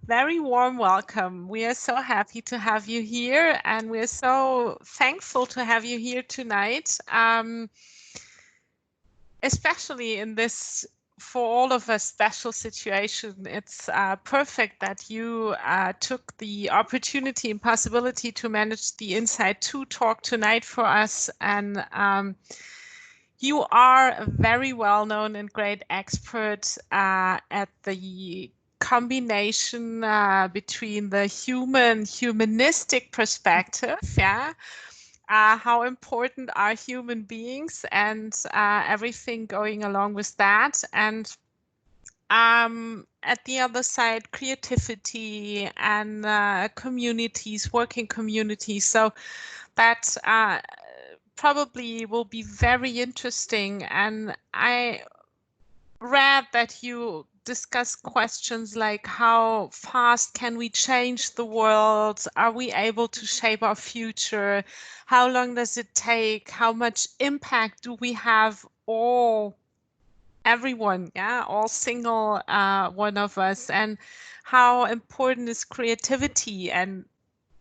Very warm welcome. We are so happy to have you here, and we're so thankful to have you here tonight, especially in this, for all of us, special situation. It's perfect that you took the opportunity and possibility to manage the Insight2 talk tonight for us. And you are a very well-known and great expert at the combination between the humanistic perspective, yeah, how important are human beings and everything going along with that, and at the other side, creativity and communities, working communities. So that probably will be very interesting. And I read that you discuss questions like how fast can we change the world? Are we able to shape our future? How long does it take? How much impact do we have everyone, yeah, all single one of us? And how important is creativity, and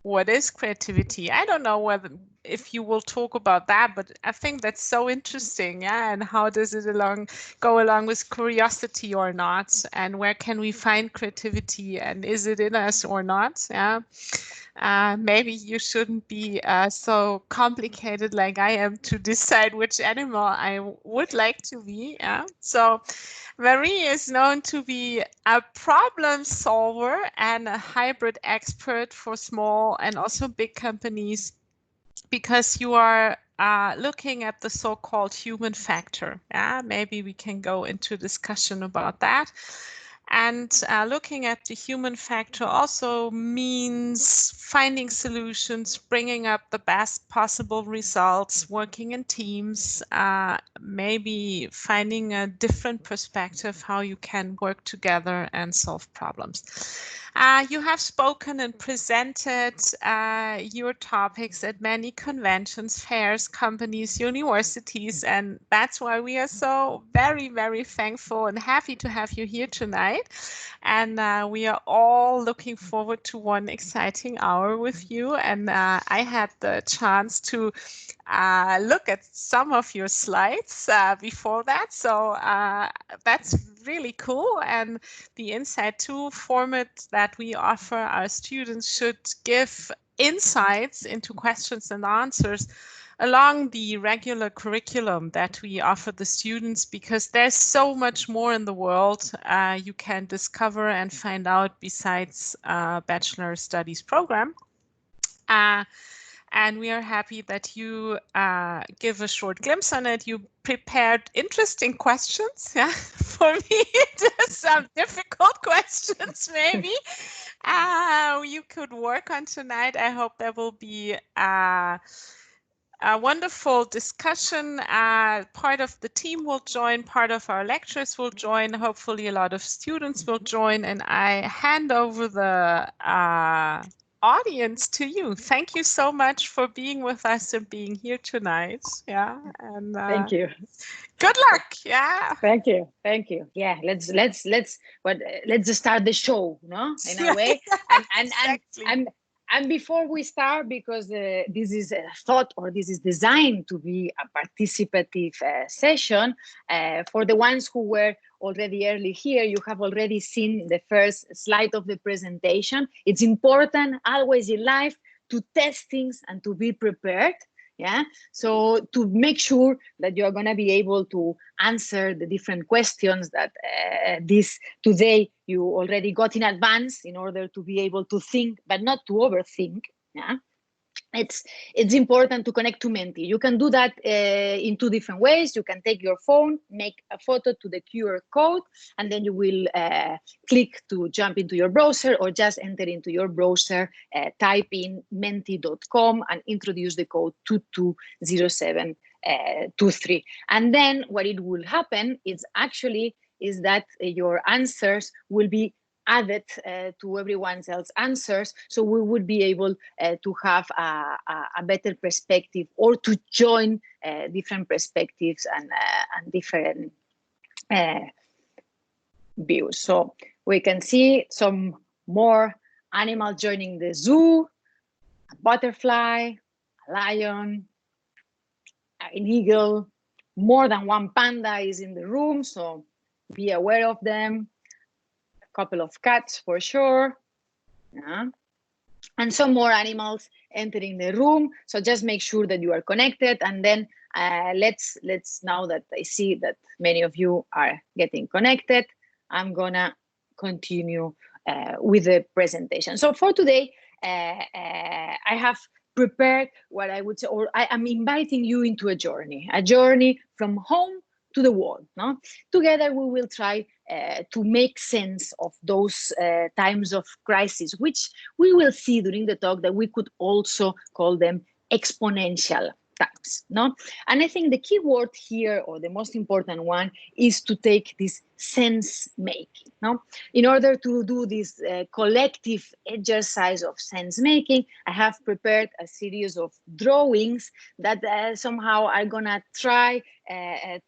what is creativity? I don't know whether if you will talk about that, but I think that's so interesting, yeah. And how does it go along with curiosity or not? And where can we find creativity? And is it in us or not? Yeah. Maybe you shouldn't be so complicated like I am to decide which animal I would like to be. Yeah. So Marie is known to be a problem solver and a hybrid expert for small and also big companies, because you are looking at the so-called human factor. Yeah, maybe we can go into discussion about that. And looking at the human factor also means finding solutions, bringing up the best possible results, working in teams, maybe finding a different perspective how you can work together and solve problems. You have spoken and presented your topics at many conventions, fairs, companies, universities, and that's why we are so very, very thankful and happy to have you here tonight. And we are all looking forward to one exciting hour with you. And I had the chance to look at some of your slides before that. So that's really cool. And the Insight2 format that we offer our students should give insights into questions and answers along the regular curriculum that we offer the students, because there's so much more in the world you can discover and find out besides bachelor studies program. And we are happy that you give a short glimpse on it. You prepared interesting questions. Yeah, for me, some difficult questions maybe you could work on tonight. I hope there will be a wonderful discussion. Part of the team will join, part of our lecturers will join, hopefully a lot of students will join, and I hand over the audience to you. Thank you so much for being with us and being here tonight. Yeah, and thank you. Good luck. Yeah. Thank you. Thank you. Yeah, let's let's start the show, no? In a way. Exactly. And before we start, because this is a thought, or this is designed to be a participative session, for the ones who were already early here, you have already seen the first slide of the presentation. It's important always in life to test things and to be prepared. Yeah, so to make sure that you're going to be able to answer the different questions that this today you already got in advance, in order to be able to think, but not to overthink. Yeah, it's important to connect to Menti. You can do that in two different ways. You can take your phone, make a photo to the QR code, and then you will click to jump into your browser, or just enter into your browser, type in menti.com and introduce the code 220723. And then what it will happen is that your answers will be added to everyone else's answers, so we would be able to have a better perspective, or to join different perspectives and different views. So we can see some more animals joining the zoo, a butterfly, a lion, an eagle, more than one panda is in the room, so be aware of them. A couple of cats for sure. Yeah. And some more animals entering the room. So just make sure that you are connected. And then let's now that I see that many of you are getting connected, I'm gonna continue with the presentation. So for today, I have prepared what I would say, or I am inviting you into a journey from home to the world. No? Together we will try to make sense of those times of crisis, which we will see during the talk that we could also call them exponential times. No? And I think the key word here, or the most important one, is to take this sense making. No? In order to do this collective exercise of sense making, I have prepared a series of drawings that somehow are gonna try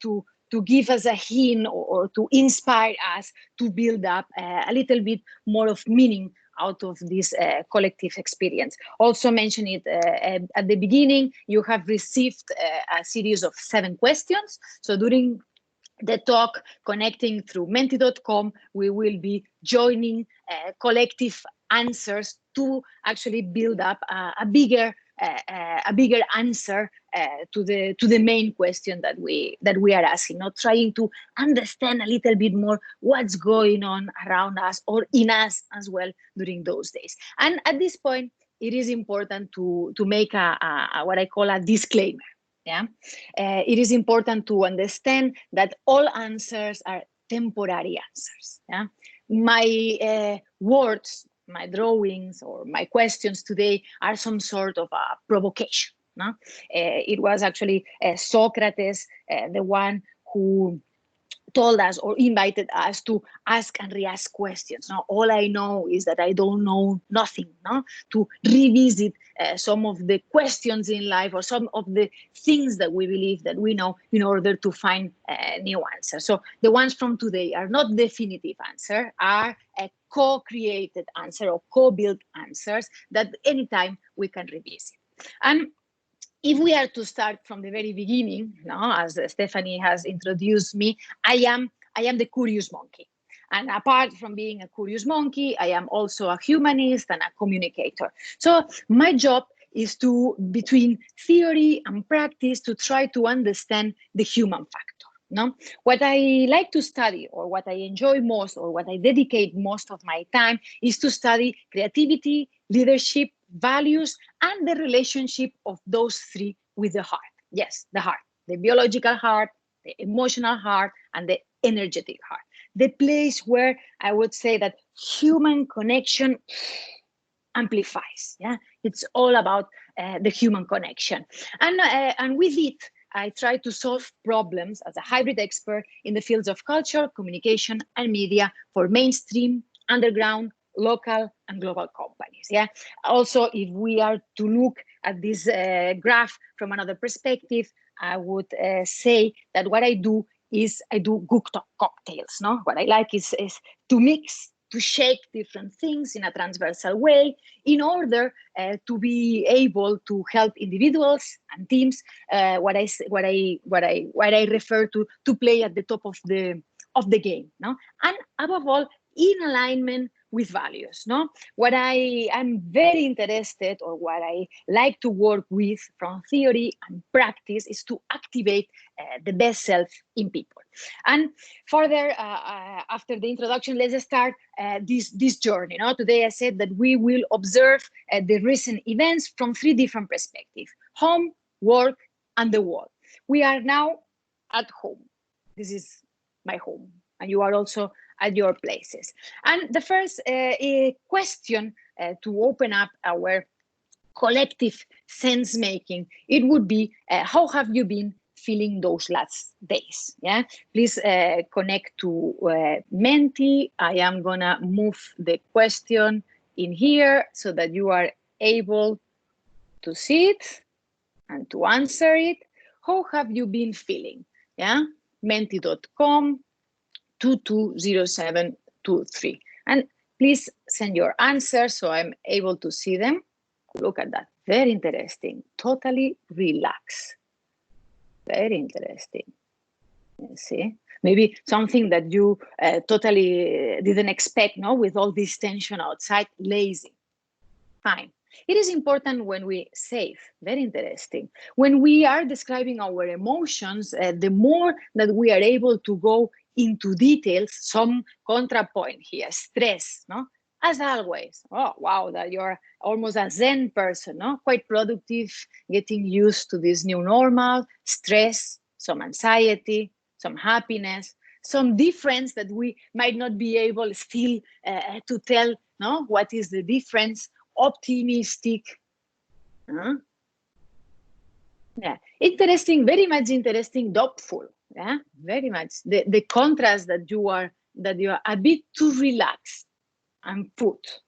to give us a hint or to inspire us to build up a little bit more of meaning out of this collective experience. Also mention it at the beginning, you have received a series of 7 questions. So during the talk, connecting through menti.com, we will be joining collective answers to actually build up a bigger answer to the main question that we are asking, not trying to understand a little bit more what's going on around us or in us as well during those days. And at this point, it is important to make a what I call a disclaimer. Yeah, it is important to understand that all answers are temporary answers. Yeah, my words, my drawings, or my questions today are some sort of a provocation. No? It was actually Socrates, the one who told us or invited us to ask and re-ask questions. Now, all I know is that I don't know nothing. No? To revisit some of the questions in life or some of the things that we believe that we know in order to find new answers. So the ones from today are not definitive answer, are a co-created answer or co-built answers that anytime we can revisit. And if we are to start from the very beginning, no, as Stephanie has introduced me, I am the curious monkey. And apart from being a curious monkey, I am also a humanist and a communicator. So my job is to, between theory and practice, to try to understand the human factor. No? What I like to study, or what I enjoy most, or what I dedicate most of my time, is to study creativity, leadership, values, and the relationship of those 3 with the heart. Yes, the heart, the biological heart, the emotional heart, and the energetic heart. The place where I would say that human connection amplifies. Yeah, it's all about the human connection. And with it, I try to solve problems as a hybrid expert in the fields of culture, communication, and media for mainstream, underground, local, and global companies. Yeah. Also, if we are to look at this graph from another perspective, I would say that what I do is I do good cocktails. No, what I like is to mix, to shake different things in a transversal way in order to be able to help individuals and teams. What I refer to play at the top of the game. No, and above all, in alignment with values. No, what I am very interested, or what I like to work with from theory and practice, is to activate the best self in people. And further, after the introduction, let's start this journey. No? Today I said that we will observe the recent events from 3 different perspectives: home, work, and the world. We are now at home. This is my home, and you are also at your places. And the first question to open up our collective sense making, it would be, how have you been feeling those last days? Yeah, please connect to Menti. I am gonna move the question in here so that you are able to see it and to answer it. How have you been feeling? Yeah, menti.com 220723. And please send your answers so I'm able to see them. Look at that. Very interesting. Totally relax. Very interesting. You see? Maybe something that you totally didn't expect, no? With all this tension outside, lazy. Fine. It is important when we save. Very interesting. When we are describing our emotions, the more that we are able to go into details, some contrapoint here, stress, no? As always. Oh, wow, that you're almost a Zen person, no? Quite productive, getting used to this new normal, stress, some anxiety, some happiness, some difference that we might not be able still to tell, no? What is the difference? Optimistic. Yeah, interesting, very much interesting, doubtful. Yeah, very much. The contrast that you are a bit too relaxed and put.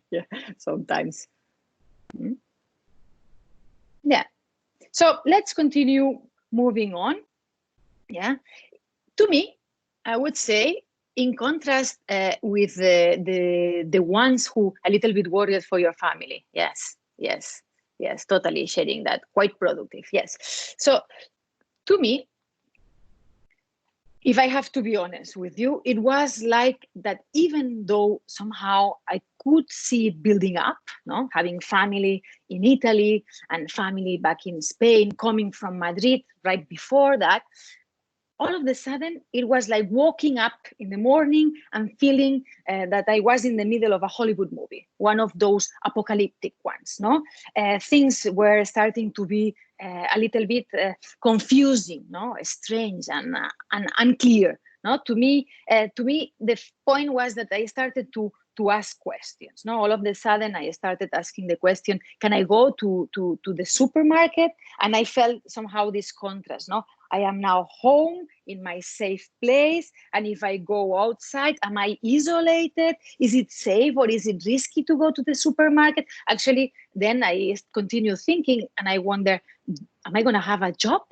Yeah, sometimes. Yeah. So let's continue moving on. Yeah. To me, I would say, in contrast with the ones who a little bit worried for your family. Yes, yes, yes, totally sharing that. Quite productive. Yes. So to me, if I have to be honest with you, it was like that, even though somehow I could see it building up, no, having family in Italy and family back in Spain, coming from Madrid right before that, all of a sudden, it was like waking up in the morning and feeling that I was in the middle of a Hollywood movie, one of those apocalyptic ones. No, things were starting to be a little bit confusing, no, strange and unclear. No, to me, the point was that I started to ask questions. No, all of a sudden I started asking the question: can I go to the supermarket? And I felt somehow this contrast. No, I am now home in my safe place. And if I go outside, am I isolated? Is it safe or is it risky to go to the supermarket? Actually, then I continue thinking and I wonder, am I going to have a job?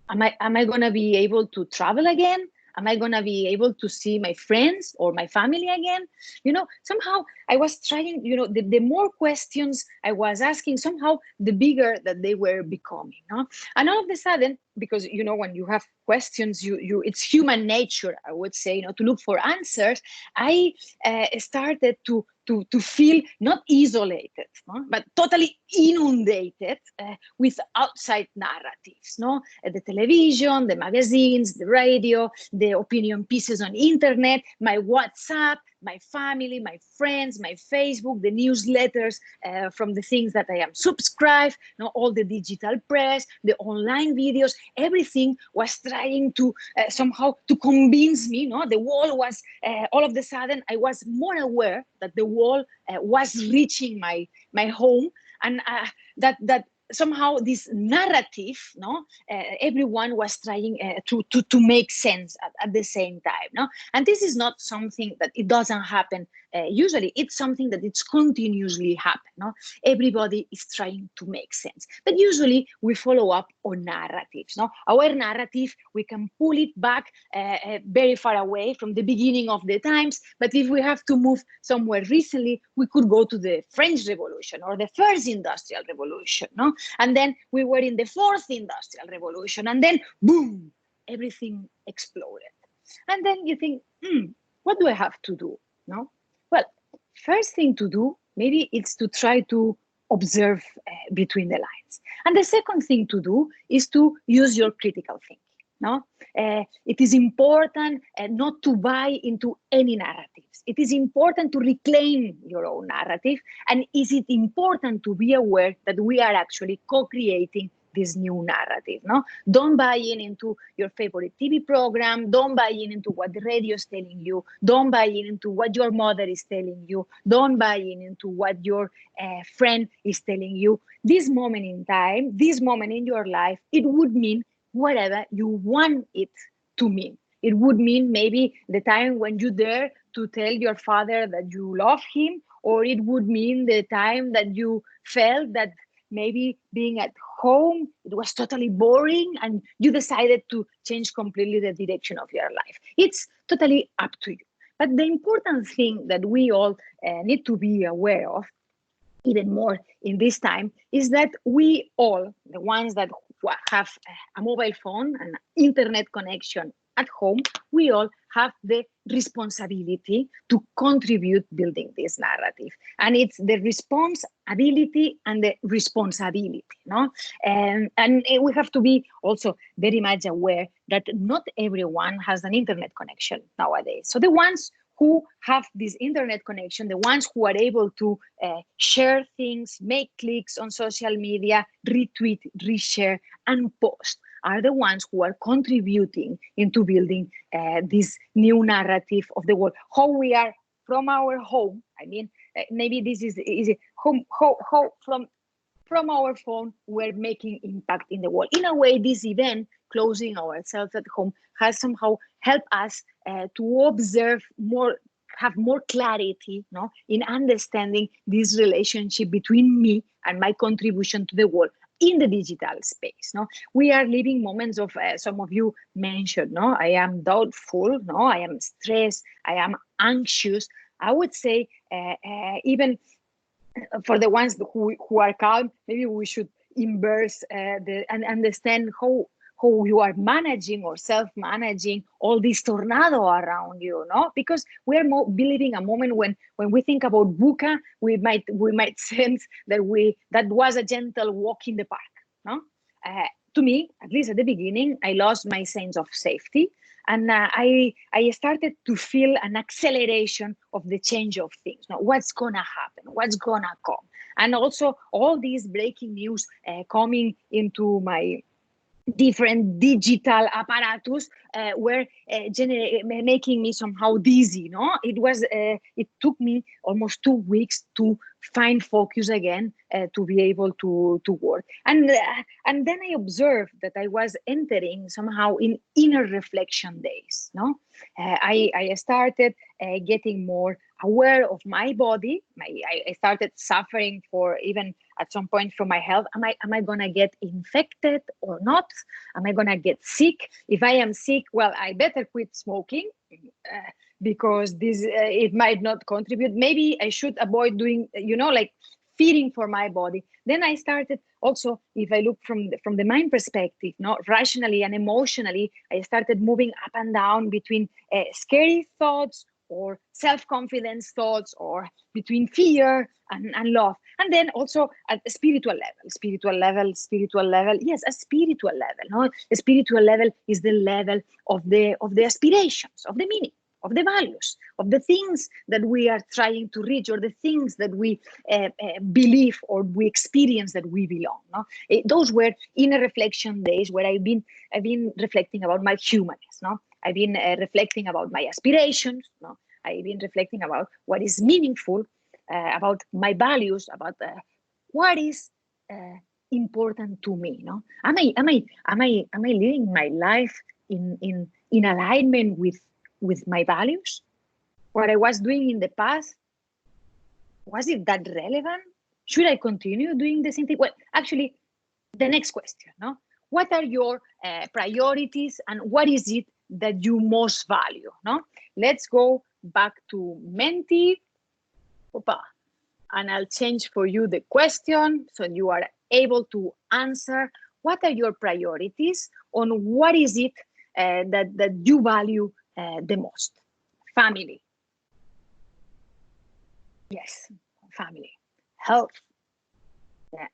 Am I going to be able to travel again? Am I going to be able to see my friends or my family again? You know, somehow I was trying, you know, the more questions I was asking, somehow the bigger that they were becoming. No? And all of a sudden, because, you know, when you have questions, it's human nature, I would say, you know, to look for answers. I started to feel not isolated, no? But totally inundated with outside narratives, no? The television, the magazines, the radio, the opinion pieces on internet, my WhatsApp, my family, my friends, my Facebook, the newsletters from the things that I am subscribed, no? All the digital press, the online videos, everything was trying to somehow to convince me, no? The wall was, all of a sudden, I was more aware that the wall was reaching my home, and that somehow this narrative, no, everyone was trying to make sense at the same time, no. And this is not something that it doesn't happen usually. It's something that it's continuously happen, no. Everybody is trying to make sense, but usually we follow up on narratives, no. Our narrative, we can pull it back very far away from the beginning of the times, but if we have to move somewhere recently, we could go to the French Revolution or the first industrial revolution, no. And then we were in the fourth industrial revolution, and then boom, everything exploded. And then you think, what do I have to do? No? Well, first thing to do, maybe it's to try to observe between the lines. And the second thing to do is to use your critical thinking. No, it is important not to buy into any narratives. It is important to reclaim your own narrative, and is it important to be aware that we are actually co-creating this new narrative. No, don't buy into your favorite TV program. Don't buy into what the radio is telling you. Don't buy into what your mother is telling you. Don't buy into what your friend is telling you. This moment in time, this moment in your life, it would mean whatever you want it to mean. It would mean maybe the time when you dare to tell your father that you love him, or it would mean the time that you felt that maybe being at home, it was totally boring and you decided to change completely the direction of your life. It's totally up to you. But the important thing that we all need to be aware of, even more in this time, is that we all, the ones that have a mobile phone and internet connection at home, we all have the responsibility to contribute building this narrative. And it's the responsibility and the responsibility, no? And we have to be also very much aware that not everyone has an internet connection nowadays. So the ones who have this internet connection, the ones who are able to share things, make clicks on social media, retweet, reshare, and post, are the ones who are contributing into building this new narrative of the world. How we are from our home. I mean, maybe this is home. How from our phone we're making impact in the world. In a way, this event, closing ourselves at home, has somehow helped us to observe more, have more clarity, no, in understanding this relationship between me and my contribution to the world in the digital space. No, we are living moments of some of you mentioned. No, I am doubtful. No, I am stressed. I am anxious. I would say even for the ones who are calm, maybe we should embrace and understand how you are managing or self-managing all this tornado around you, no? Because we are living a moment when we think about VUCA, we might sense that was a gentle walk in the park, no? To me, at least at the beginning, I lost my sense of safety. And I started to feel an acceleration of the change of things. Now, what's gonna happen? What's gonna come? And also all these breaking news coming into my different digital apparatus were making me somehow dizzy. No, it took me almost 2 weeks to find focus again to be able to work. And then I observed that I was entering somehow in inner reflection days. No, I started getting more aware of my body. I started suffering for even at some point from my health. Am I gonna get infected or not? Am I gonna get sick? If I am sick, well, I better quit smoking because this it might not contribute. Maybe I should avoid doing, like feeding for my body. Then I started also, if I look from the mind perspective, rationally and emotionally, I started moving up and down between scary thoughts or self-confidence thoughts, or between fear and love. And then also at a spiritual level. Yes, a spiritual level. No, a spiritual level is the level of the aspirations, of the meaning, of the values, of the things that we are trying to reach, or the things that we believe or we experience that we belong. No, those were inner reflection days where I've been reflecting about my humanness. No, I've been reflecting about my aspirations. No, I've been reflecting about what is meaningful, about my values, about what is important to me. No, am I living my life in alignment with my values? What I was doing in the past, was it that relevant? Should I continue doing the same thing? Well, actually, the next question. No, what are your priorities, and what is it that you most value? No, let's go back to Menti. Opa. And I'll change for you the question so you are able to answer. What are your priorities? On what is it that you value the most? Family. Yes, family. Health. Yeah.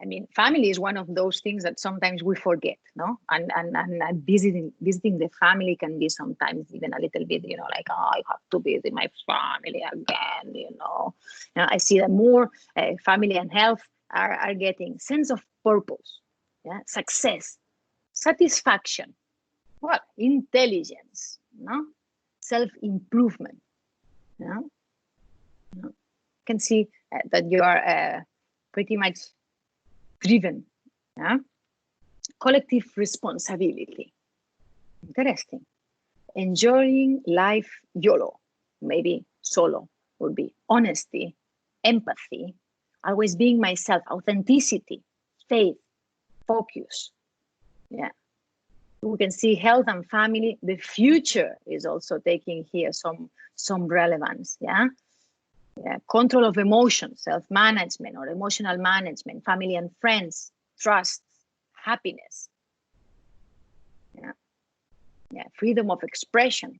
I mean, family is one of those things that sometimes we forget, no? And visiting the family can be sometimes even a little bit, like, oh, I have to visit my family again, I see that more family and health are getting sense of purpose, yeah, success, satisfaction, well, intelligence, self-improvement, You can see that you are pretty much driven. Yeah? Collective responsibility. Interesting. Enjoying life YOLO. Maybe solo would be honesty, empathy, always being myself, authenticity, faith, focus. Yeah. We can see health and family. The future is also taking here some relevance. Yeah. Control of emotions, self-management or emotional management, family and friends, trust, happiness. Freedom of expression,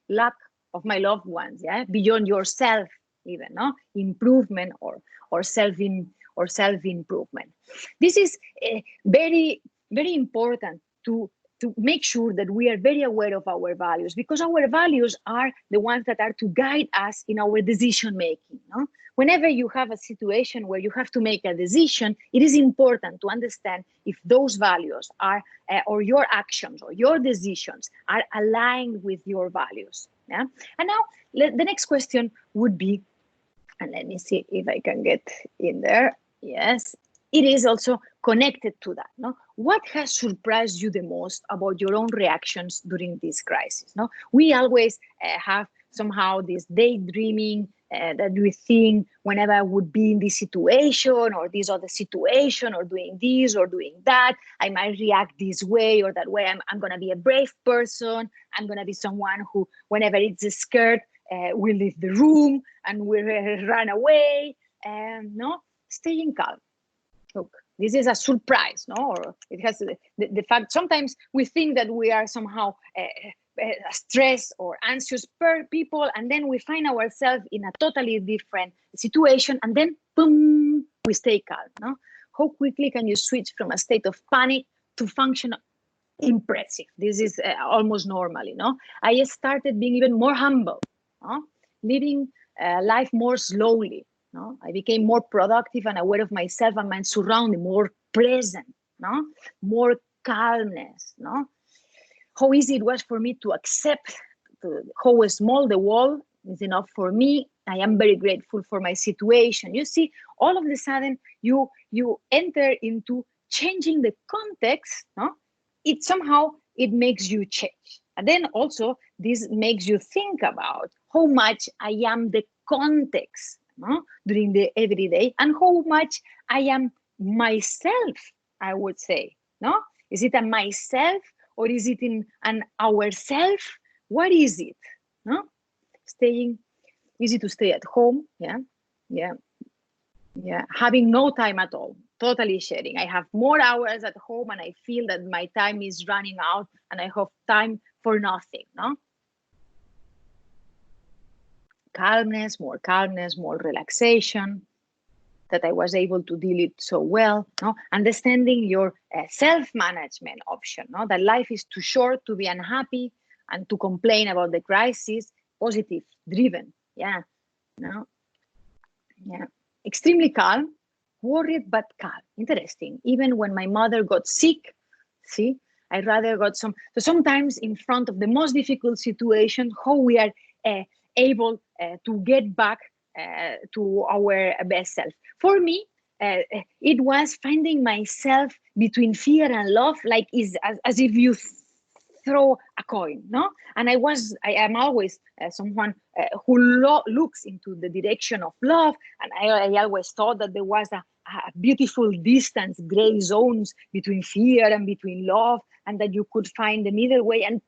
luck of my loved ones, beyond yourself, even, no, improvement or self-improvement. This is very, very important to make sure that we are very aware of our values, because our values are the ones that are to guide us in our decision making. No? Whenever you have a situation where you have to make a decision, it is important to understand if those values are, or your actions or your decisions are aligned with your values. Yeah. And now the next question would be, and let me see if I can get in there. Yes, it is also connected to that. No, what has surprised you the most about your own reactions during this crisis? No, we always have somehow this daydreaming that we think whenever I would be in this situation or this other situation or doing this or doing that, I might react this way or that way. I'm going to be a brave person. I'm going to be someone who, whenever it's scared, will leave the room and will run away. No, staying calm. Look, this is a surprise, no? Or it has the fact. Sometimes we think that we are somehow stressed or anxious people, and then we find ourselves in a totally different situation, and then boom, we stay calm. No, how quickly can you switch from a state of panic to function? Impressive. This is almost normally. No, I started being even more humble, no? Living life more slowly. No, I became more productive and aware of myself and my surrounding, more present, no, more calmness, no. How easy it was for me to accept how small the wall is enough for me. I am very grateful for my situation. You see, all of a sudden you enter into changing the context, no. It somehow it makes you change, and then also this makes you think about how much I am the context. No? During the everyday, and how much I am myself, I would say. No, is it a myself or is it in an ourself? What is it? No, staying easy to stay at home. Yeah. Having no time at all. Totally sharing. I have more hours at home, and I feel that my time is running out, and I have time for nothing. No. Calmness, more relaxation, that I was able to deal it so well. No? Understanding your self-management option, no? That life is too short to be unhappy and to complain about the crisis. Positive, driven, no, extremely calm, worried but calm. Interesting. Even when my mother got sick, see, I rather got some. So sometimes in front of the most difficult situation, how we are able to get back to our best self. For me, it was finding myself between fear and love, like is as if you throw a coin, no? And I am always someone who looks into the direction of love, and I always thought that there was a beautiful distance, gray zones between fear and between love, and that you could find the middle way, and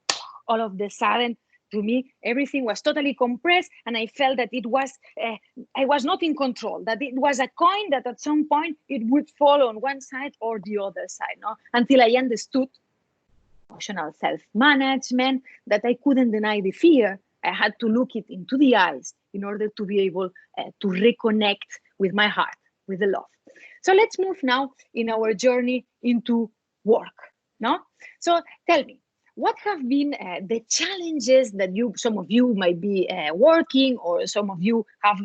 all of the sudden, to me, everything was totally compressed, and I felt that it was, I was not in control, that it was a coin that at some point it would fall on one side or the other side, no? Until I understood emotional self-management, that I couldn't deny the fear. I had to look it into the eyes in order to be able to reconnect with my heart, with the love. So let's move now in our journey into work, no? So tell me, what have been the challenges that some of you might be working, or some of you have,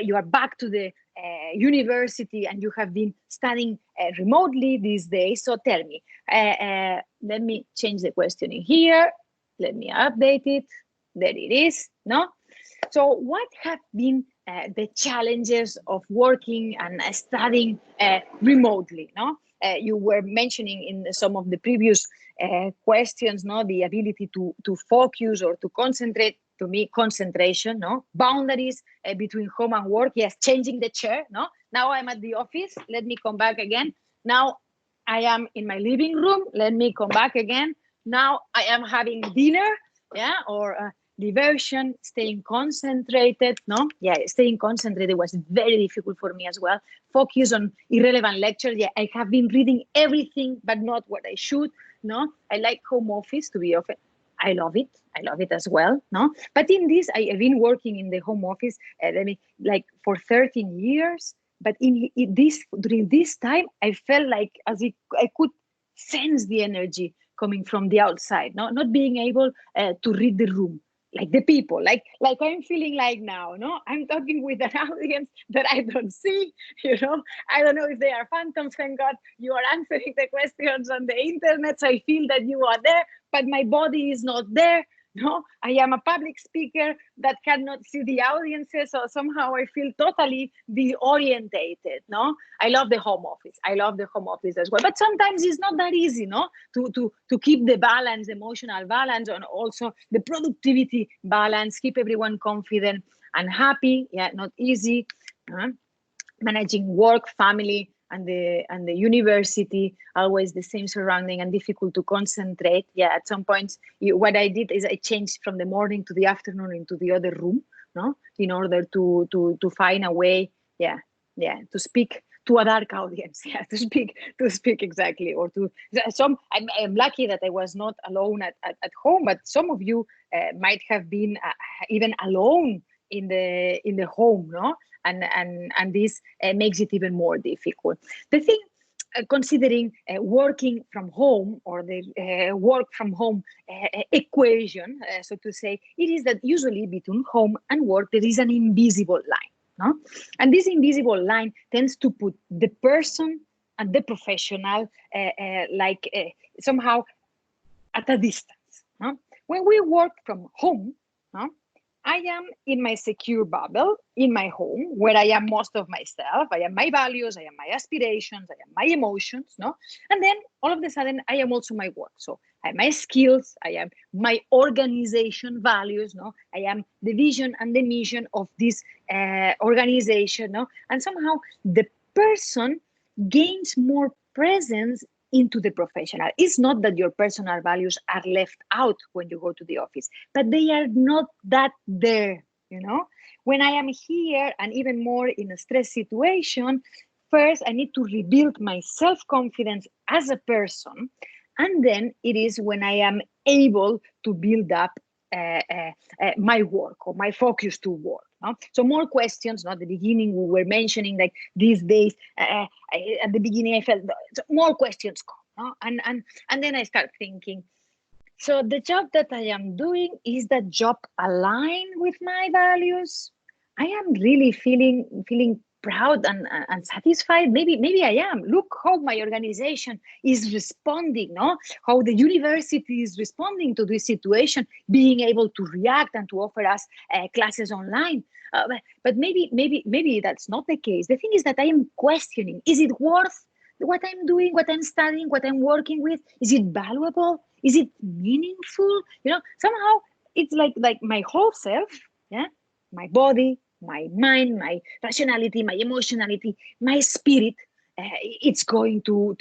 you are back to the university and you have been studying remotely these days. So tell me, let me change the question in here. Let me update it. There it is, no? So what have been the challenges of working and studying remotely, no? You were mentioning in some of the previous questions, no, the ability to focus or to concentrate. To me, concentration, no, boundaries between home and work. Yes, changing the chair, no. Now I'm at the office. Let me come back again. Now I am in my living room. Let me come back again. Now I am having dinner, yeah, or diversion, staying concentrated, no? Yeah, staying concentrated was very difficult for me as well. Focus on irrelevant lectures. Yeah, I have been reading everything, but not what I should, no? I like home office, to be honest. I love it. I love it as well, no? But in this, I have been working in the home office, like for 13 years. But in this, during this time, I felt like as if I could sense the energy coming from the outside, not being able to read the room, like the people, like I'm feeling like now, no, I'm talking with an audience that I don't see, I don't know if they are phantoms. Thank God you are answering the questions on the internet, so I feel that you are there, but my body is not there. No, I am a public speaker that cannot see the audiences, so somehow I feel totally deorientated. No, I love the home office. I love the home office as well, but sometimes it's not that easy, no, to keep the balance, the emotional balance, and also the productivity balance, keep everyone confident and happy. Yeah, not easy. Managing work, family, and the university, always the same surrounding and difficult to concentrate. Yeah, at some points, what I did is I changed from the morning to the afternoon into the other room, no, in order to find a way, yeah, to speak to a dark audience, yeah, to speak exactly, or to some. I'm lucky that I was not alone at home, but some of you might have been even alone in the home, no, and this makes it even more difficult. The thing, considering working from home, or the work from home equation, so to say, it is that usually between home and work there is an invisible line, no? And this invisible line tends to put the person and the professional somehow at a distance, no? When we work from home, no, I am in my secure bubble, in my home, where I am most of myself. I am my values, I am my aspirations, I am my emotions, no? And then all of a sudden, I am also my work. So I am my skills, I am my organization values, no? I am the vision and the mission of this organization, no? And somehow the person gains more presence into the professional. It's not that your personal values are left out when you go to the office, but they are not that there, When I am here, and even more in a stress situation, first I need to rebuild my self-confidence as a person, and then it is when I am able to build up my work, or my focus to work. No? So more questions. At the beginning, we were mentioning like these days. At the beginning, I felt more questions come, no? And then I start thinking. So the job that I am doing, is that job aligned with my values? I am really feeling proud and satisfied. Maybe I am. Look how my organization is responding, no? How the university is responding to this situation, being able to react and to offer us classes online. But maybe that's not the case. The thing is that I am questioning: is it worth what I'm doing, what I'm studying, what I'm working with? Is it valuable? Is it meaningful? Somehow it's like my whole self, yeah, my body, my mind, my rationality, my emotionality, my spirit, it's going to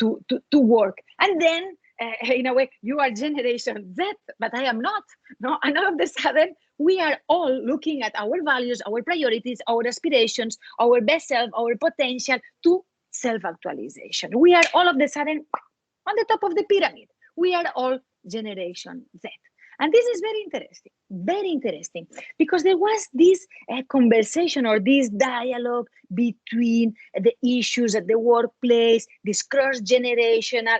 work. And then in a way, you are Generation Z, but I am not. No, and all of a sudden, we are all looking at our values, our priorities, our aspirations, our best self, our potential to self-actualization. We are all of a sudden on the top of the pyramid. We are all Generation Z. And this is very interesting, because there was this conversation, or this dialogue between the issues at the workplace, this cross-generational,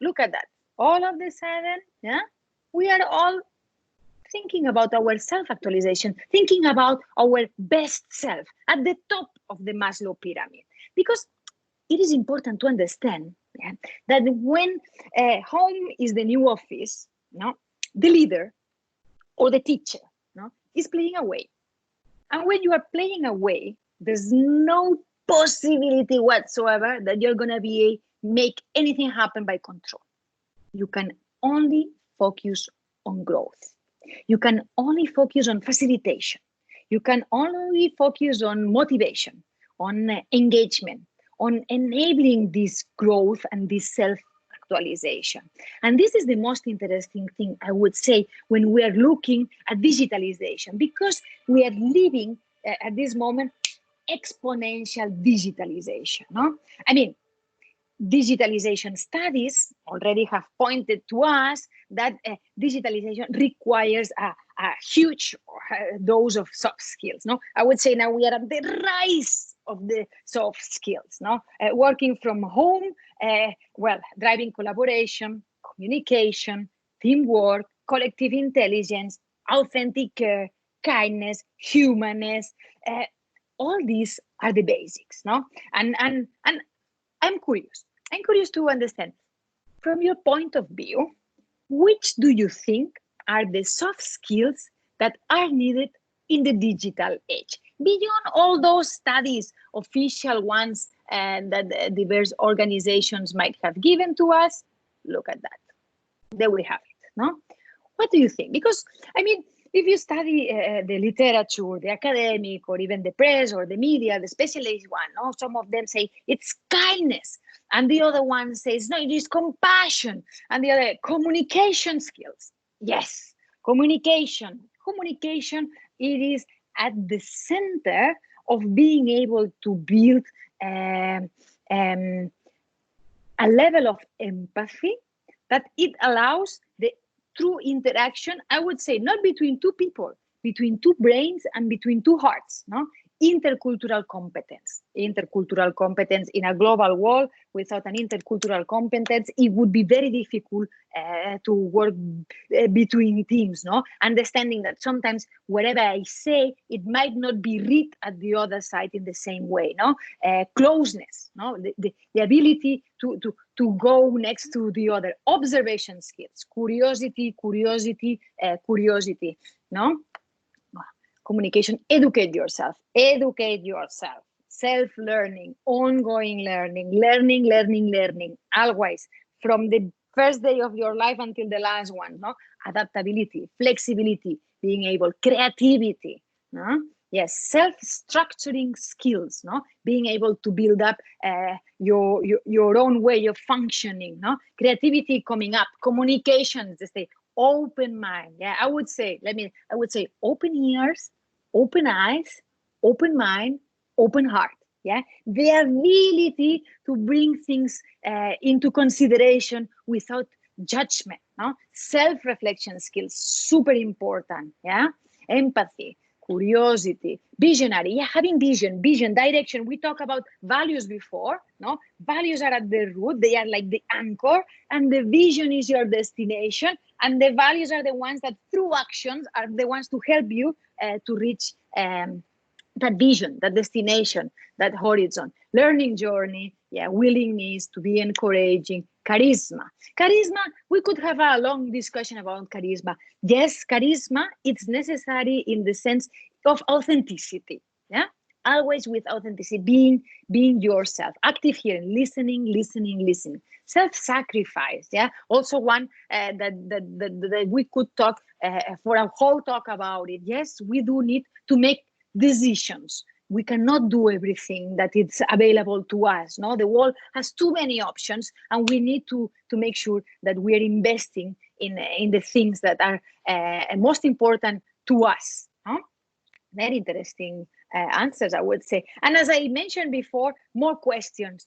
look at that. All of a sudden, yeah, we are all thinking about our self-actualization, thinking about our best self at the top of the Maslow pyramid. Because it is important to understand, yeah, that when home is the new office, no, the leader or the teacher, no, is playing away. And when you are playing away, there's no possibility whatsoever that you're going to make anything happen by control. You can only focus on growth. You can only focus on facilitation. You can only focus on motivation, on engagement, on enabling this growth and this self actualization. And this is the most interesting thing, I would say, when we are looking at digitalization, because we are living at this moment exponential digitalization. No, I mean, digitalization studies already have pointed to us that digitalization requires a huge dose of soft skills. No, I would say now we are at the rise of the soft skills. No, working from home, well, driving collaboration, communication, teamwork, collective intelligence, authentic care, kindness, humanness. All these are the basics. No, and I'm curious. I'm curious to understand, from your point of view, which do you think are the soft skills that are needed in the digital age? Beyond all those studies, official ones, and that diverse organizations might have given to us, look at that. There we have it. No? What do you think? Because, I mean, if you study the literature, the academic, or even the press or the media, the specialized one, no? Some of them say it's kindness, and the other one says, no, it is compassion, and the other, communication skills. Yes, communication. Communication, it is at the center of being able to build a level of empathy that it allows the true interaction, I would say, not between two people, between two brains and between two hearts. No, intercultural competence in a global world. Without an intercultural competence, it would be very difficult to work between teams. No, understanding that sometimes whatever I say, it might not be read at the other side in the same way. No, closeness. No, the ability to go next to the other. Observation skills, curiosity. No. Communication, educate yourself, self-learning, ongoing learning, always, from the first day of your life until the last one. No, adaptability, flexibility, being able, creativity. No, yes, self-structuring skills. No, being able to build up your own way of functioning. No, creativity coming up, communication, just say open mind. Yeah, I would say open ears, open eyes, open mind, open heart. Yeah, the ability to bring things into consideration without judgment. No, self-reflection skills, super important. Yeah, empathy, curiosity, visionary. Yeah, having vision, direction. We talked about values before. No, values are at the root. They are like the anchor, and the vision is your destination. And the values are the ones that, through actions, are the ones to help you to reach that vision, that destination, that horizon. Learning journey, yeah, willingness to be encouraging, charisma. Charisma, we could have a long discussion about charisma. Yes, charisma, it's necessary in the sense of authenticity. Yeah, always with authenticity, being yourself, active hearing, listening. Self-sacrifice, yeah, also one that we could talk for a whole talk about it. Yes, we do need to make decisions. We cannot do everything that is available to us. No, the world has too many options, and we need to make sure that we are investing in the things that are most important to us. No? Very interesting answers, I would say. And as I mentioned before, more questions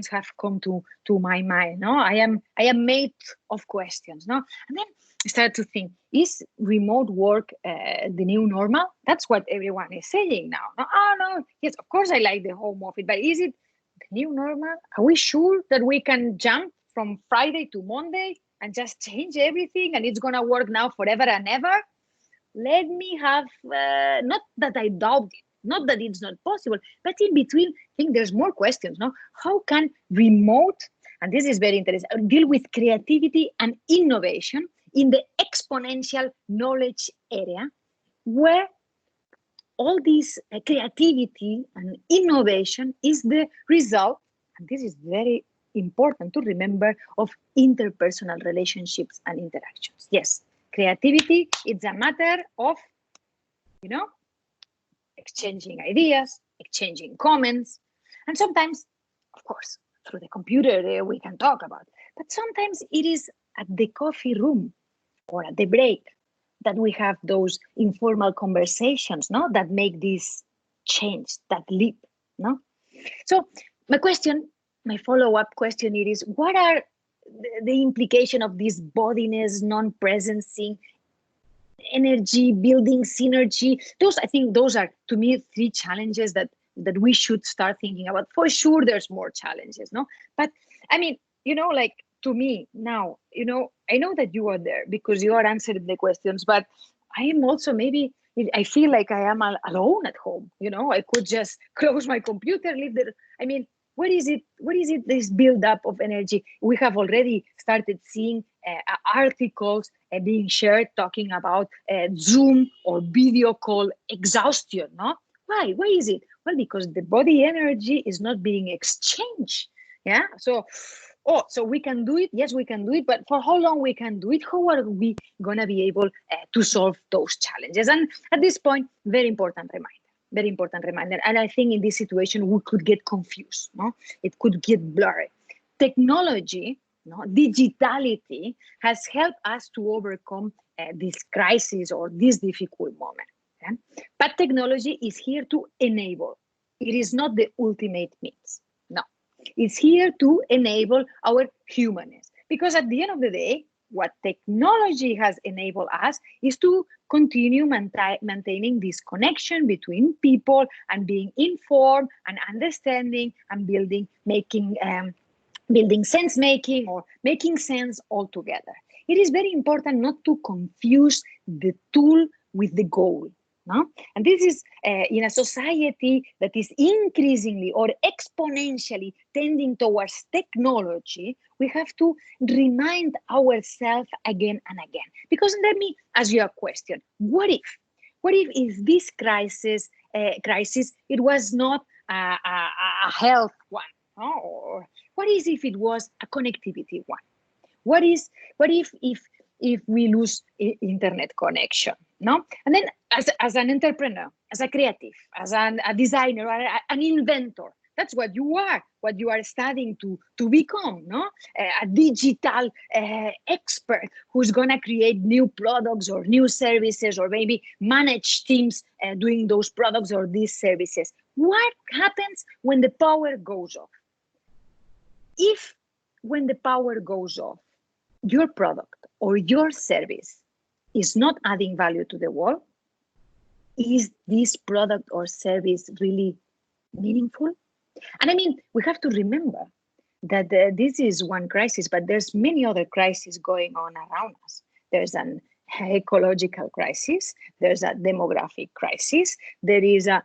have come to my mind. No, I am made of questions. No, and then I started to think: is remote work the new normal? That's what everyone is saying now. No, oh no, yes, of course I like the home office, but is it the new normal? Are we sure that we can jump from Friday to Monday and just change everything, and it's gonna work now forever and ever? Let me have, not that I doubt it, not that it's not possible, but in between, I think there's more questions. No, how can remote, and this is very interesting, deal with creativity and innovation in the exponential knowledge area, where all this creativity and innovation is the result, and this is very important to remember, of interpersonal relationships and interactions. Yes, creativity, it's a matter of, exchanging ideas, exchanging comments, and sometimes, of course, through the computer we can talk about. But sometimes it is at the coffee room or at the break that we have those informal conversations, no, that make this change, that leap, no. So my follow-up question is, what are the implication of this bodiness, non-presencing, energy building, synergy? Those, I think, those are, to me, three challenges that we should start thinking about. For sure, there's more challenges, no? But I mean, like, to me now, I know that you are there because you are answering the questions, but I am also, maybe I feel like I am alone at home. I could just close my computer, leave the, I mean, what is it, this build up of energy? We have already started seeing articles being shared talking about Zoom or video call exhaustion, no? Why is it? Well, because the body energy is not being exchanged. Yeah. So we can do it. Yes, we can do it. But for how long we can do it? How are we going to be able to solve those challenges? And at this point, very important reminder. And I think in this situation, we could get confused. No, it could get blurry. Technology, digitality has helped us to overcome this crisis or this difficult moment. Okay? But technology is here to enable. It is not the ultimate means. No, it's here to enable our humanness. Because at the end of the day, what technology has enabled us is to continue maintaining this connection between people and being informed and understanding and building sense making or making sense altogether. It is very important not to confuse the tool with the goal. No? And this is in a society that is increasingly or exponentially tending towards technology, we have to remind ourselves again and again. Because let me ask you a question. What if this crisis, it was not a health one? No? Or what is if it was a connectivity one? What if we lose internet connection? No? And then as an entrepreneur, as a creative, as a designer, or an inventor, that's what you are studying to become, no? A digital expert who's going to create new products or new services, or maybe manage teams doing those products or these services. What happens when the power goes off? If when the power goes off, your product or your service is not adding value to the world, is this product or service really meaningful? And I mean, we have to remember that this is one crisis, but there's many other crises going on around us. There's an ecological crisis, there's a demographic crisis, there is a,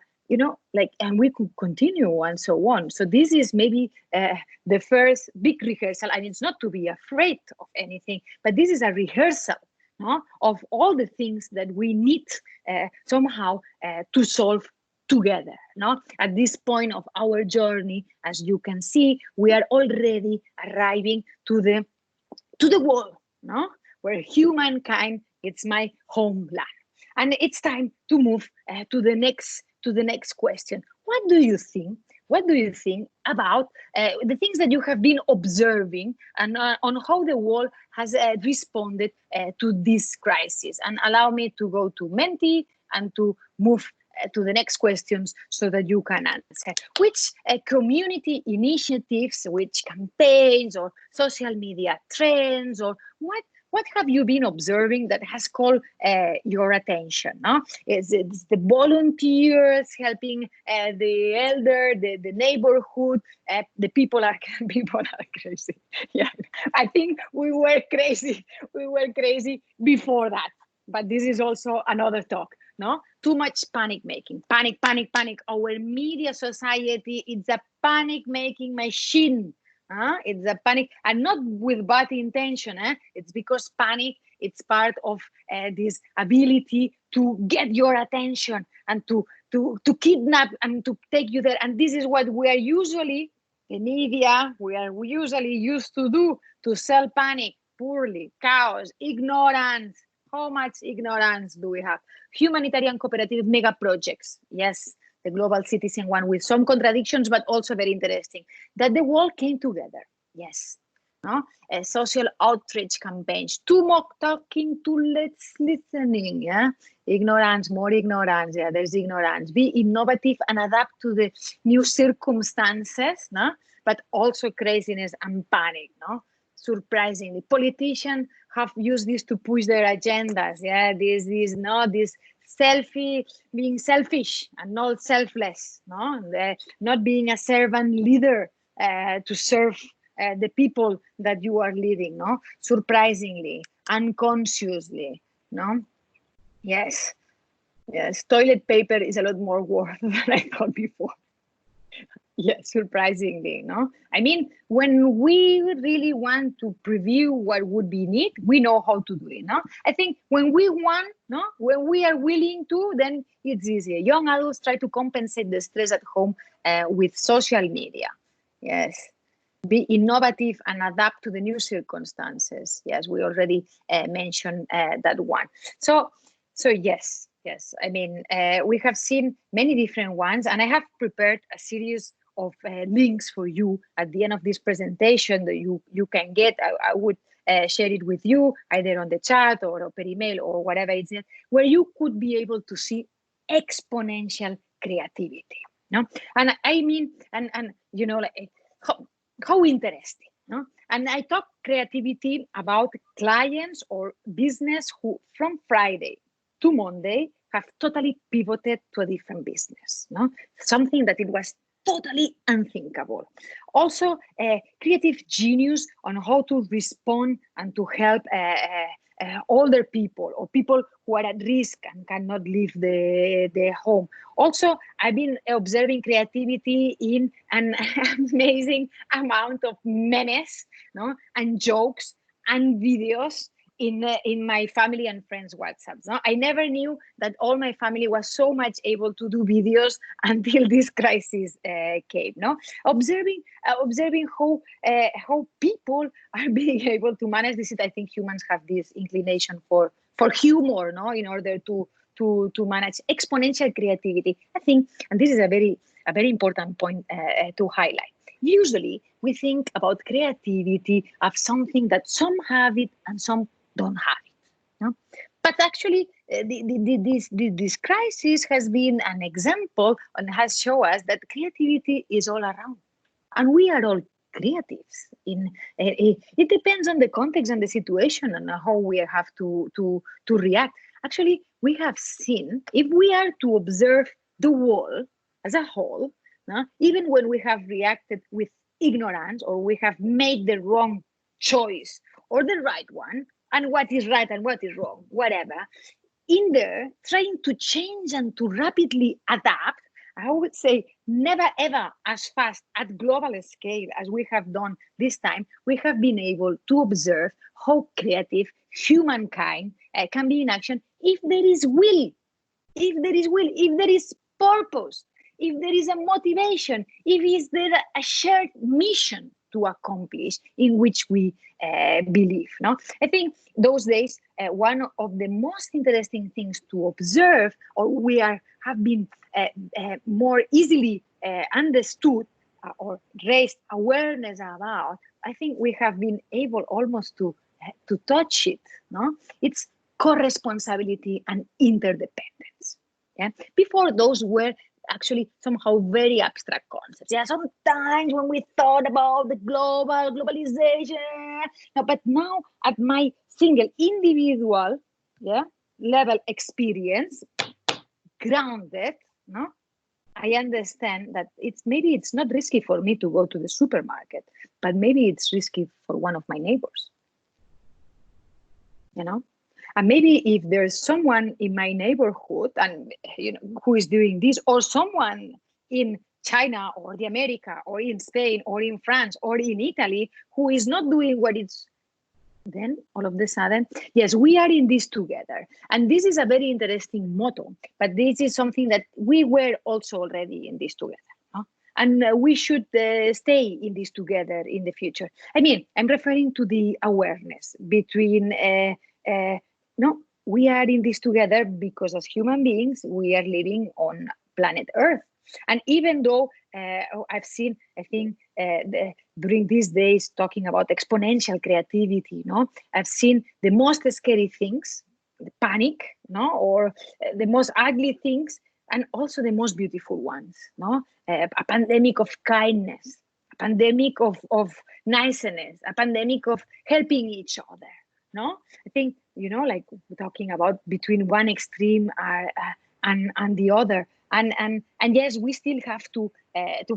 and we could continue and so on. So this is maybe the first big rehearsal, and it's not to be afraid of anything, but this is a rehearsal, no, of all the things that we need somehow to solve together. No? At this point of our journey, as you can see, we are already arriving to the wall, no? Where humankind, it's my homeland. And it's time to move to the next question. What do you think? What do you think about the things that you have been observing and on how the world has responded to this crisis? And allow me to go to Menti and to move to the next questions so that you can answer. Which community initiatives, which campaigns or social media trends, or what have you been observing that has called your attention? No? It's the volunteers helping the elder, the neighborhood. The people are crazy. Yeah, I think we were crazy. We were crazy before that. But this is also another talk. No, too much panic making. Panic. Our media society, it's a panic making machine. It's a panic, and not with bad intention. It's because panic, it's part of this ability to get your attention and to kidnap and to take you there. And this is what we are usually, the media, we usually used to do, to sell panic, poorly, chaos, ignorance. How much ignorance do we have? Humanitarian cooperative mega projects. Yes, the Global Citizen one with some contradictions, but also very interesting. That the world came together. Yes, no? Social outreach campaigns, too much talking, too less listening, yeah? Ignorance, more ignorance, yeah, there's ignorance. Be innovative and adapt to the new circumstances, no? But also craziness and panic, no? Surprisingly, politicians have used this to push their agendas, yeah? This selfie, being selfish and not selfless, no? Not being a servant leader to serve the people that you are leading, no? Surprisingly, unconsciously, no? Yes, yes. Toilet paper is a lot more worth than I thought before. Yes, surprisingly, no? I mean, when we really want to preview what would be need, we know how to do it, no? I think when we want, no, when we are willing to, then it's easier. Young adults try to compensate the stress at home with social media. Yes. Be innovative and adapt to the new circumstances. Yes, we already mentioned that one. So yes. I mean, we have seen many different ones, and I have prepared a series of links for you at the end of this presentation that you can get. I would share it with you either on the chat or per email or whatever it's in, where you could be able to see exponential creativity. No, and I mean, and you know, like how interesting, no? And I talk creativity about clients or business who from Friday to Monday have totally pivoted to a different business, no? Something that it was totally unthinkable. Also, creative genius on how to respond and to help older people or people who are at risk and cannot leave their home. Also, I've been observing creativity in an amazing amount of memes, no, and jokes and videos in my family and friends WhatsApps. No? I never knew that all my family was so much able to do videos until this crisis came. No, observing how people are being able to manage this. I think humans have this inclination for humor, no, in order to manage exponential creativity. I think, and this is a very important point to highlight. Usually, we think about creativity as something that some have it and some don't have it. No? But actually, this crisis has been an example and has shown us that creativity is all around. And we are all creatives. It depends on the context and the situation and how we have to react. Actually, we have seen, if we are to observe the world as a whole, even when we have reacted with ignorance or we have made the wrong choice or the right one, and what is right and what is wrong, whatever, in there, trying to change and to rapidly adapt, I would say never ever as fast at global scale as we have done this time, we have been able to observe how creative humankind can be in action if there is will, if there is purpose, if there is a motivation, if is there a shared mission to accomplish in which we believe. No, I think those days one of the most interesting things to observe, or we have been more easily understood or raised awareness about. I think we have been able almost to touch it. No, it's co-responsibility and interdependence. Yeah, before those were actually somehow very abstract concepts. Yeah, sometimes when we thought about the globalization, no, but now at my single individual, yeah, level experience, grounded, no, I understand that maybe it's not risky for me to go to the supermarket, but maybe it's risky for one of my neighbors. You know, and maybe if there's someone in my neighborhood and who is doing this, or someone in China or the America or in Spain or in France or in Italy who is not doing what it's, then all of a sudden, yes, we are in this together. And this is a very interesting motto, but this is something that we were also already in this together. No? And we should stay in this together in the future. I mean, I'm referring to the awareness between, we are in this together because as human beings, we are living on planet Earth. And even though I've seen, I think during these days talking about exponential creativity, I've seen the most scary things, the panic, or the most ugly things, and also the most beautiful ones, a pandemic of kindness, a pandemic of niceness, a pandemic of helping each other. I think, like we're talking about between one extreme and the other, and yes, we still have to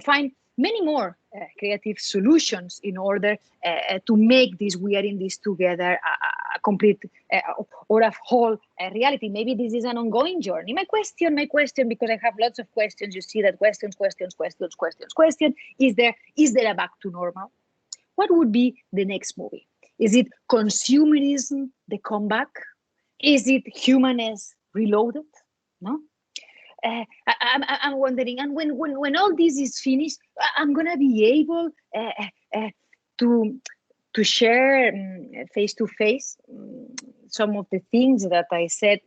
find many more creative solutions in order to make this, we are in this together, a complete or a whole reality. Maybe this is an ongoing journey. My question, because I have lots of questions. You see that questions. Is there a back to normal? What would be the next movie? Is it consumerism, the comeback? Is it humanist reloaded? No. I'm wondering, and when all this is finished, I'm gonna be able to share face to face some of the things that I said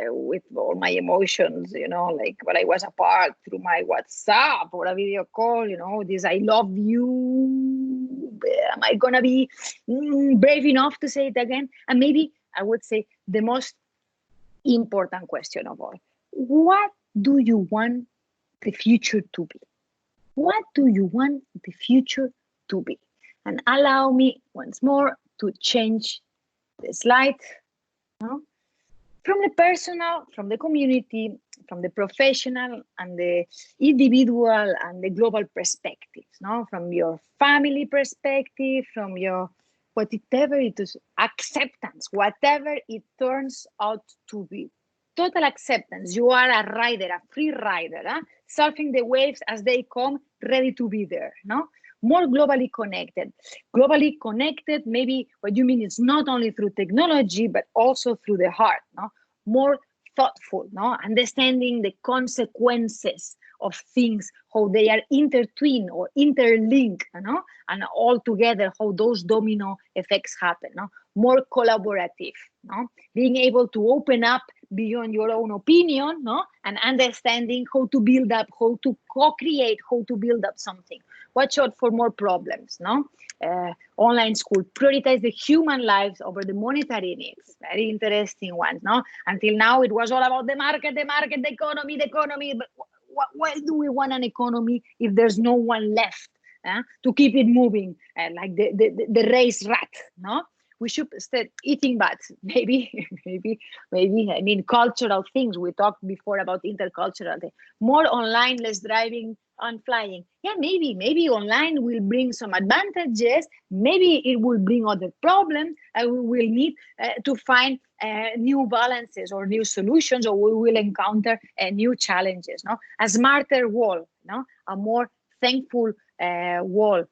with all my emotions, like when I was apart, through my WhatsApp or a video call, this I love you. Am I gonna be brave enough to say it again? And maybe I would say the most important question of all: what do you want the future to be? What do you want the future to be? And allow me once more to change the slide. From the personal, from the community, from the professional and the individual and the global perspectives, from your family perspective, from your whatever it is, acceptance, whatever it turns out to be. Total acceptance. You are a rider, a free rider, surfing the waves as they come, ready to be there. More globally connected. Globally connected, maybe what you mean is not only through technology, but also through the heart. More thoughtful, understanding the consequences of things, how they are intertwined or interlinked, and all together, how those domino effects happen. More collaborative, being able to open up beyond your own opinion, and understanding how to build up, how to co-create, how to build up something. Watch out for more problems, online school, prioritize the human lives over the monetary needs. Very interesting ones, Until now, it was all about the market, the economy. But why do we want an economy if there's no one left to keep it moving, like the race rat, We should start eating bats, maybe. I mean, cultural things. We talked before about intercultural things. More online, less driving and flying. Yeah, maybe online will bring some advantages. Maybe it will bring other problems. We will need to find new balances or new solutions, or we will encounter new challenges. A smarter world, a more thankful world,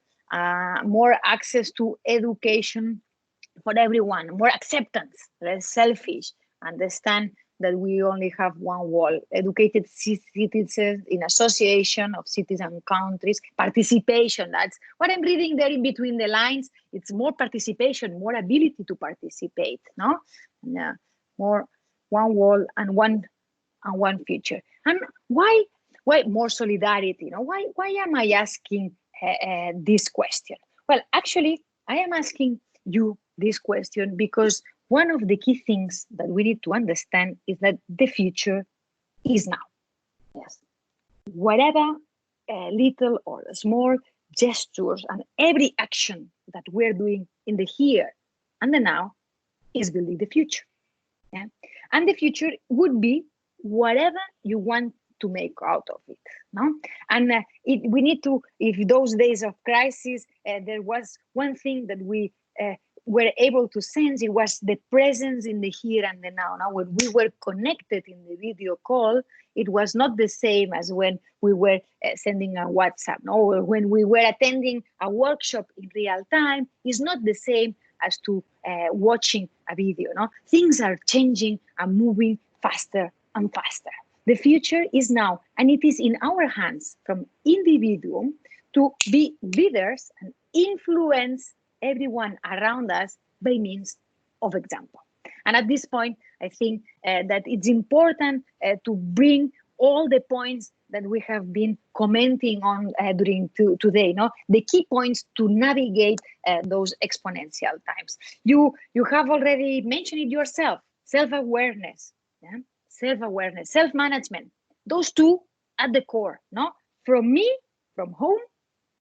more access to education for everyone, more acceptance, less selfish, understand that we only have one world, educated citizens in association of cities and countries, participation, that's what I'm reading there in between the lines. It's more participation, more ability to participate, more one world and one future. And why more solidarity? Why am I asking this question? Well, actually, I am asking you this question because one of the key things that we need to understand is that the future is now. Yes. Whatever little or small gestures and every action that we're doing in the here and the now is building the future. Yeah? And the future would be whatever you want to make out of it. And we need to, if those days of crisis, there was one thing that we were able to sense, it was the presence in the here and the now. Now, when we were connected in the video call, it was not the same as when we were sending a WhatsApp, or when we were attending a workshop in real time. It's not the same as to watching a video. Things are changing and moving faster and faster. The future is now, and it is in our hands, from individual to be leaders and influence everyone around us by means of example. And at this point, I think that it's important to bring all the points that we have been commenting on during today, no? The key points to navigate those exponential times. You have already mentioned it yourself: self-awareness, yeah? Self-awareness, self-management. Those two at the core, no? From me, from home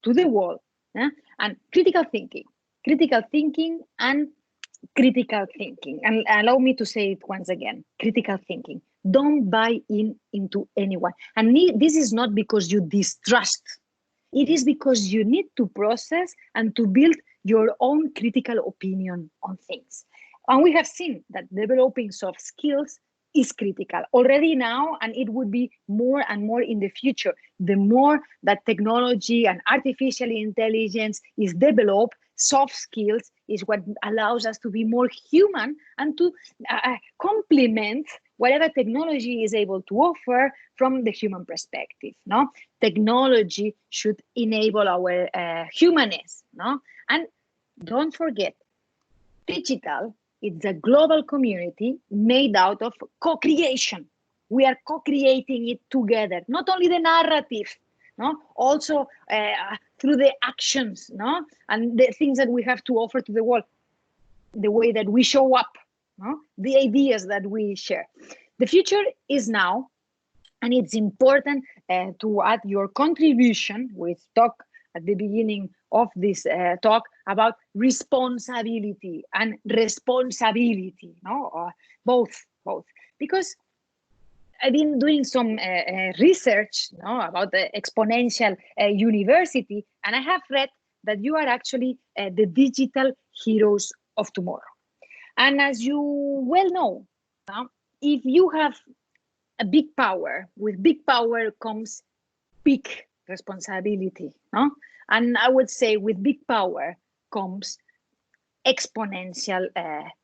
to the wall, yeah? And critical thinking and critical thinking. And allow me to say it once again: critical thinking. Don't buy into anyone. And this is not because you distrust. It is because you need to process and to build your own critical opinion on things. And we have seen that developing soft skills is critical already now, and it would be more and more in the future. The more that technology and artificial intelligence is developed, soft skills is what allows us to be more human and to complement whatever technology is able to offer from the human perspective. No, technology should enable our humanness. No, and don't forget, digital, it's a global community made out of co-creation. We are co-creating it together, not only the narrative, no, also through the actions, no, and the things that we have to offer to the world, the way that we show up, no, the ideas that we share. The future is now, and it's important to add your contribution. We talked at the beginning of this talk about responsibility and responsibility, no, both, because I've been doing some research, no, about the Exponential University, and I have read that you are actually the digital heroes of tomorrow. And as you well know, if you have a big power, with big power comes big responsibility, no? And I would say with big power comes exponential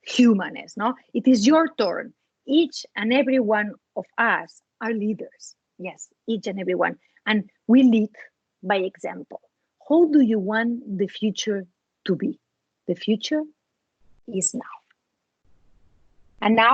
humanness, no? It is your turn. Each and every one of us are leaders. Yes, each and every one. And we lead by example. How do you want the future to be? The future is now. And now